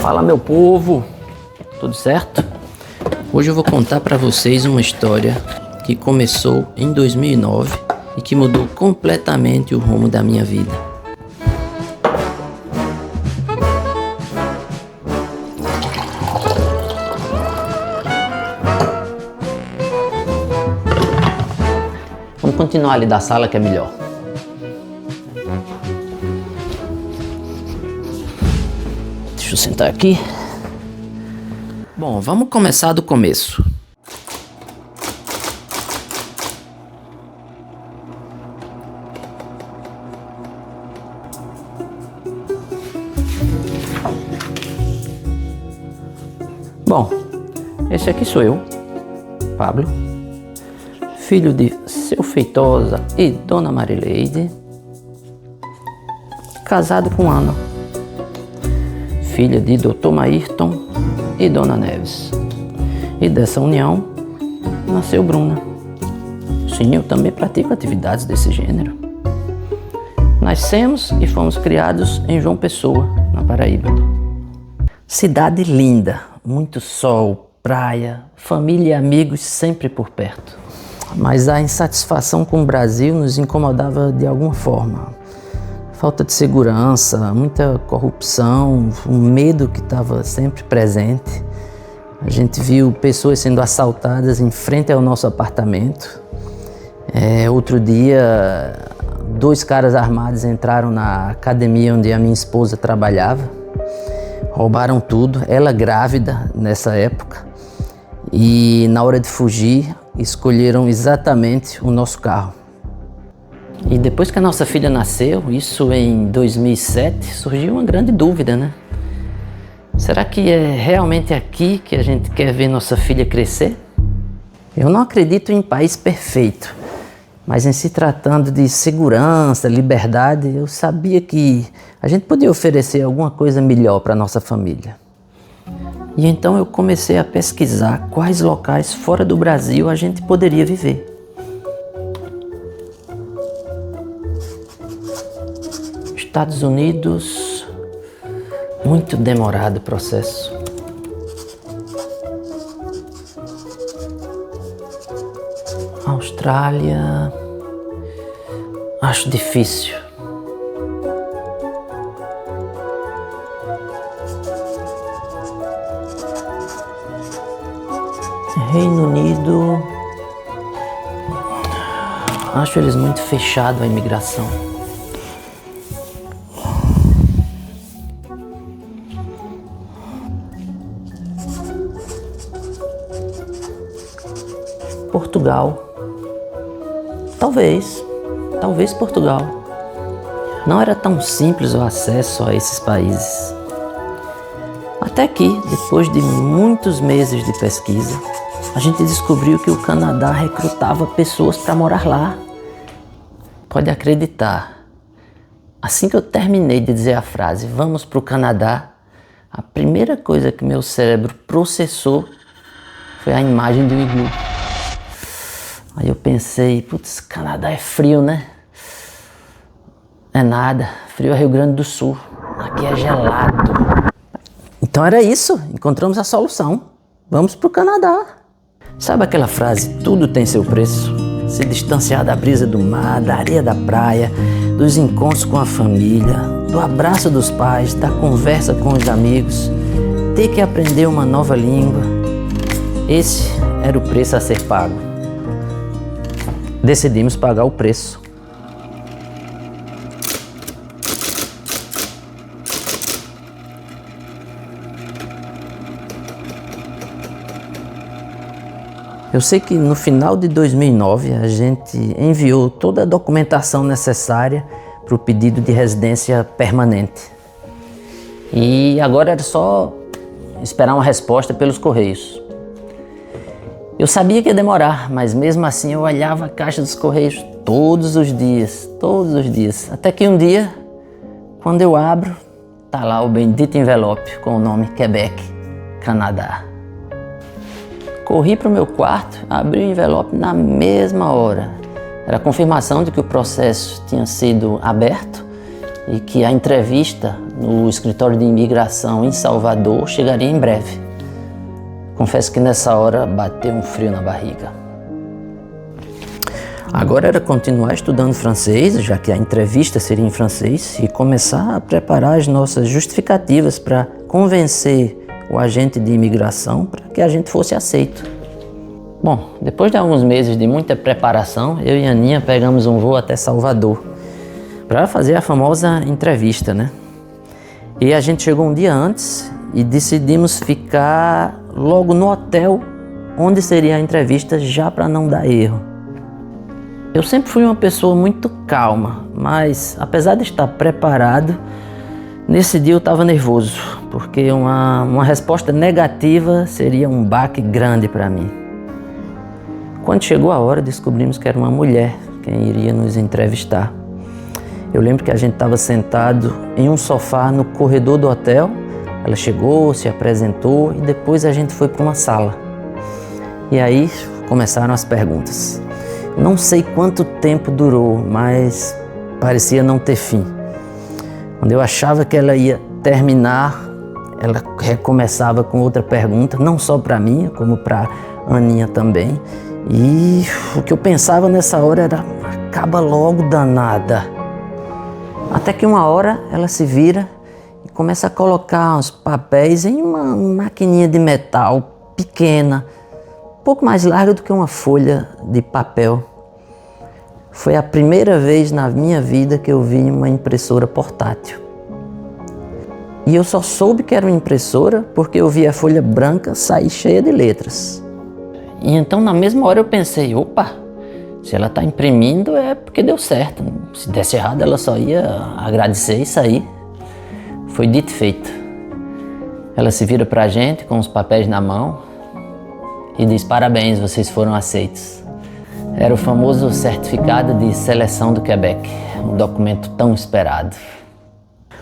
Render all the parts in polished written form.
Fala, meu povo, tudo certo? Hoje eu vou contar para vocês uma história que começou em 2009 e que mudou completamente o rumo da minha vida. Vamos continuar ali da sala que é melhor. Deixa eu sentar aqui. Bom, vamos começar do começo. Bom, esse aqui sou eu, Pablo, filho de Seu Feitosa e Dona Marileide, casado com Ana, filha de Dr. Maírton e Dona Neves. E dessa união nasceu Bruna. Sim, eu também pratico atividades desse gênero. Nascemos e fomos criados em João Pessoa, na Paraíba. Cidade linda, muito sol, praia, família e amigos sempre por perto. Mas a insatisfação com o Brasil nos incomodava de alguma forma. Falta de segurança, muita corrupção, um medo que estava sempre presente. A gente viu pessoas sendo assaltadas em frente ao nosso apartamento. Outro dia, 2 caras armados entraram na academia onde a minha esposa trabalhava. Roubaram tudo, ela grávida nessa época. E na hora de fugir, escolheram exatamente o nosso carro. E depois que a nossa filha nasceu, isso em 2007, surgiu uma grande dúvida, né? Será que é realmente aqui que a gente quer ver nossa filha crescer? Eu não acredito em país perfeito, mas em se tratando de segurança, liberdade, eu sabia que a gente podia oferecer alguma coisa melhor para nossa família. E então eu comecei a pesquisar quais locais fora do Brasil a gente poderia viver. Estados Unidos, muito demorado o processo. Austrália, acho difícil. Reino Unido, acho eles muito fechados à imigração. Portugal, talvez Portugal. Não era tão simples o acesso a esses países. Até que, depois de muitos meses de pesquisa, a gente descobriu que o Canadá recrutava pessoas para morar lá. Pode acreditar. Assim que eu terminei de dizer a frase, vamos para o Canadá, a primeira coisa que meu cérebro processou foi a imagem do iglu. Aí eu pensei, putz, Canadá é frio, né? É nada, frio é Rio Grande do Sul, aqui é gelado. Então era isso, encontramos a solução, vamos pro Canadá. Sabe aquela frase, tudo tem seu preço? Se distanciar da brisa do mar, da areia da praia, dos encontros com a família, do abraço dos pais, da conversa com os amigos, ter que aprender uma nova língua. Esse era o preço a ser pago. Decidimos pagar o preço. Eu sei que no final de 2009 a gente enviou toda a documentação necessária para o pedido de residência permanente. E agora era só esperar uma resposta pelos correios. Eu sabia que ia demorar, mas mesmo assim eu olhava a caixa dos correios todos os dias. Até que um dia, quando eu abro, tá lá o bendito envelope com o nome Quebec, Canadá. Corri para o meu quarto, abri o envelope na mesma hora. Era a confirmação de que o processo tinha sido aberto e que a entrevista no escritório de imigração em Salvador chegaria em breve. Confesso que nessa hora bateu um frio na barriga. Agora era continuar estudando francês, já que a entrevista seria em francês, e começar a preparar as nossas justificativas para convencer o agente de imigração para que a gente fosse aceito. Bom, depois de alguns meses de muita preparação, eu e a Aninha pegamos um voo até Salvador para fazer a famosa entrevista, né? E a gente chegou um dia antes e decidimos ficar logo no hotel onde seria a entrevista, já para não dar erro. Eu sempre fui uma pessoa muito calma, mas apesar de estar preparado, nesse dia eu estava nervoso, porque uma resposta negativa seria um baque grande para mim. Quando chegou a hora, descobrimos que era uma mulher quem iria nos entrevistar. Eu lembro que a gente estava sentado em um sofá no corredor do hotel. Ela chegou, se apresentou e depois a gente foi para uma sala. E aí começaram as perguntas. Não sei quanto tempo durou, mas parecia não ter fim. Quando eu achava que ela ia terminar, ela recomeçava com outra pergunta, não só para mim, como para Aninha também. E o que eu pensava nessa hora era: acaba logo, danada. Até que uma hora ela se vira e começa a colocar os papéis em uma maquininha de metal pequena, um pouco mais larga do que uma folha de papel. Foi a primeira vez na minha vida que eu vi uma impressora portátil. E eu só soube que era uma impressora porque eu vi a folha branca sair cheia de letras. E então na mesma hora eu pensei: opa, se ela está imprimindo é porque deu certo. Se desse errado ela só ia agradecer e sair. Foi dito e feito. Ela se vira pra gente com os papéis na mão e diz: parabéns, vocês foram aceitos. Era o famoso certificado de seleção do Quebec, um documento tão esperado.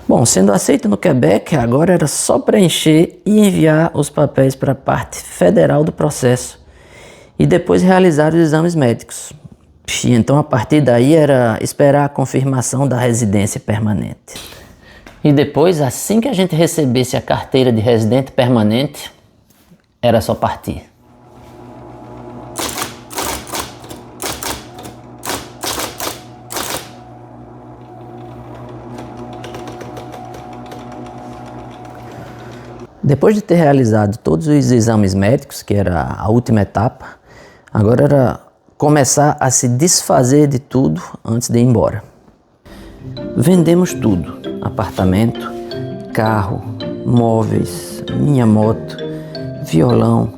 Bom, sendo aceito no Quebec, agora era só preencher e enviar os papéis para a parte federal do processo e depois realizar os exames médicos. E então a partir daí era esperar a confirmação da residência permanente. E depois, assim que a gente recebesse a carteira de residente permanente, era só partir. Depois de ter realizado todos os exames médicos, que era a última etapa, agora era começar a se desfazer de tudo antes de ir embora. Vendemos tudo: apartamento, carro, móveis, minha moto, violão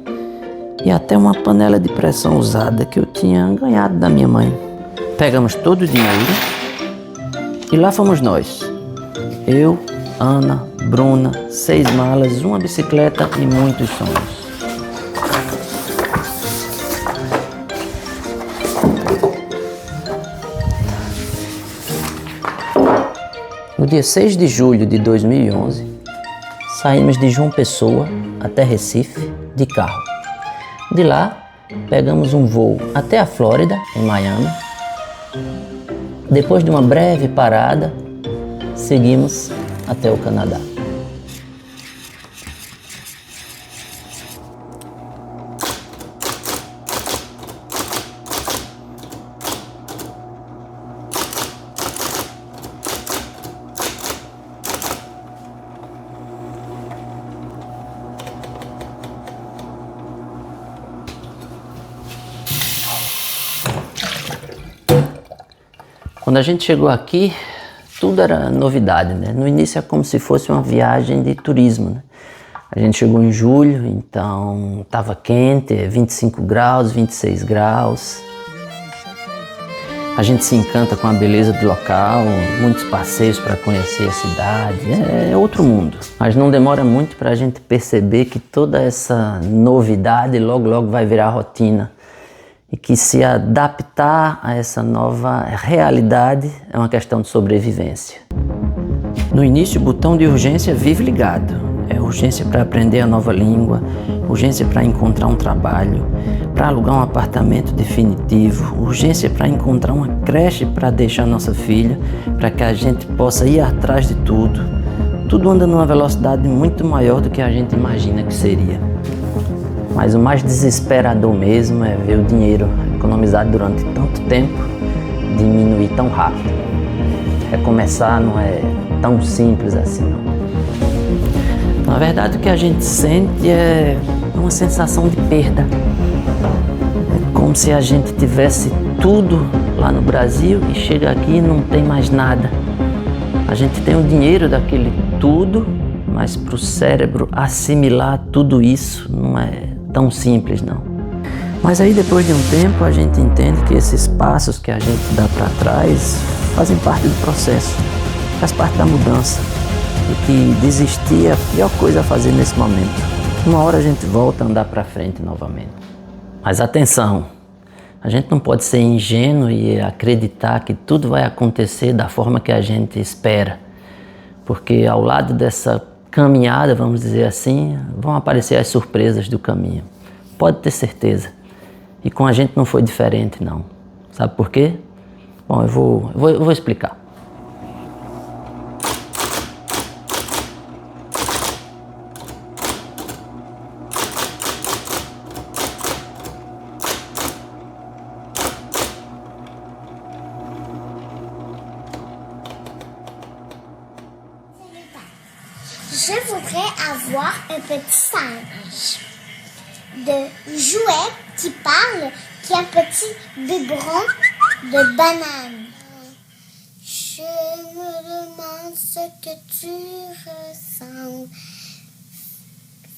e até uma panela de pressão usada que eu tinha ganhado da minha mãe. Pegamos todo o dinheiro e lá fomos nós. Eu, Ana, Bruna, 6 malas, uma bicicleta e muitos sonhos. No dia 6 de julho de 2011, saímos de João Pessoa até Recife de carro. De lá, pegamos um voo até a Flórida, em Miami. Depois de uma breve parada, seguimos até o Canadá. Quando a gente chegou aqui, tudo era novidade, né? No início é como se fosse uma viagem de turismo, né? A gente chegou em julho, então estava quente, 25 graus, 26 graus. A gente se encanta com a beleza do local, muitos passeios para conhecer a cidade, é outro mundo. Mas não demora muito para a gente perceber que toda essa novidade logo logo vai virar rotina. E que se adaptar a essa nova realidade é uma questão de sobrevivência. No início, o botão de urgência vive ligado. É urgência para aprender a nova língua, urgência para encontrar um trabalho, para alugar um apartamento definitivo, urgência para encontrar uma creche para deixar nossa filha, para que a gente possa ir atrás de tudo. tudo anda numa velocidade muito maior do que a gente imagina que seria. Mas o mais desesperador mesmo é ver o dinheiro economizado durante tanto tempo diminuir tão rápido. Recomeçar não é tão simples assim, não. Na verdade, o que a gente sente é uma sensação de perda. É como se a gente tivesse tudo lá no Brasil e chega aqui e não tem mais nada. A gente tem o dinheiro daquele tudo, mas para o cérebro assimilar tudo isso não é tão simples, não. Mas aí depois de um tempo a gente entende que esses passos que a gente dá para trás fazem parte do processo, faz parte da mudança. E que desistir é a pior coisa a fazer nesse momento. Uma hora a gente volta a andar para frente novamente. Mas atenção, a gente não pode ser ingênuo e acreditar que tudo vai acontecer da forma que a gente espera. Porque ao lado dessa caminhada, vamos dizer assim, vão aparecer as surpresas do caminho. Pode ter certeza. E com a gente não foi diferente, não. Sabe por quê? Bom, eu vou explicar. Je voudrais avoir un petit singe de jouet qui parle, qui a un petit biberon de banane. Je me demande ce que tu ressens.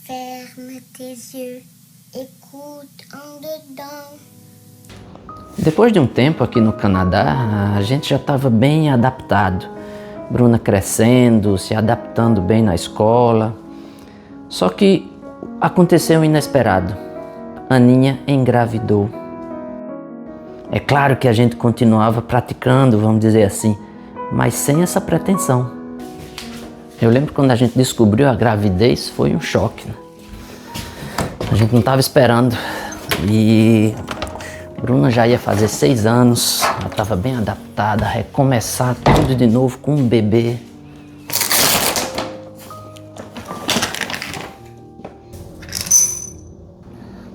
Ferme tes yeux, écoute en dedans. Depois de um tempo aqui no Canadá, a gente já estava bem adaptado. Bruna crescendo, se adaptando bem na escola. Só que aconteceu o inesperado. Aninha engravidou. É claro que a gente continuava praticando, vamos dizer assim, mas sem essa pretensão. Eu lembro quando a gente descobriu a gravidez, foi um choque, né? A gente não estava esperando. E Bruna já ia fazer 6 anos, ela estava bem adaptada, a recomeçar tudo de novo com um bebê.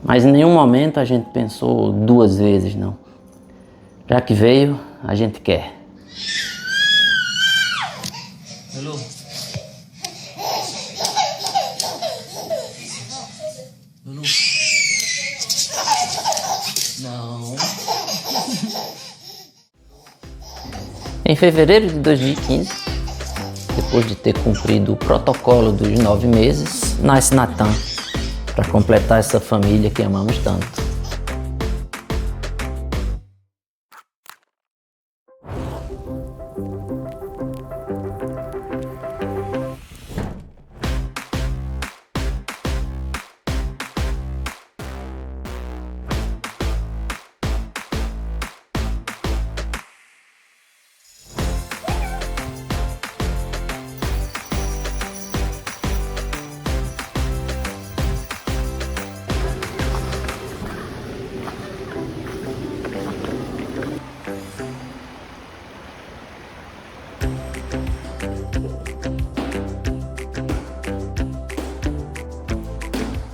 Mas em nenhum momento a gente pensou 2 vezes, não. Já que veio, a gente quer. Hello. Lulu. Não. Em fevereiro de 2015, depois de ter cumprido o protocolo dos 9 meses, nasce Natan, para completar essa família que amamos tanto.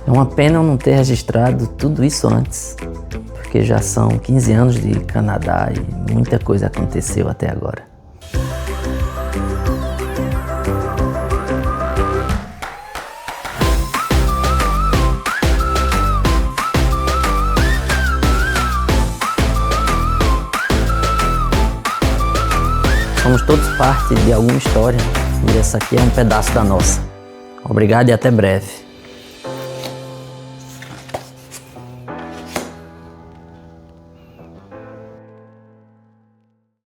É uma pena eu não ter registrado tudo isso antes, porque já são 15 anos de Canadá e muita coisa aconteceu até agora. Somos todos parte de alguma história e essa aqui é um pedaço da nossa. Obrigado e até breve.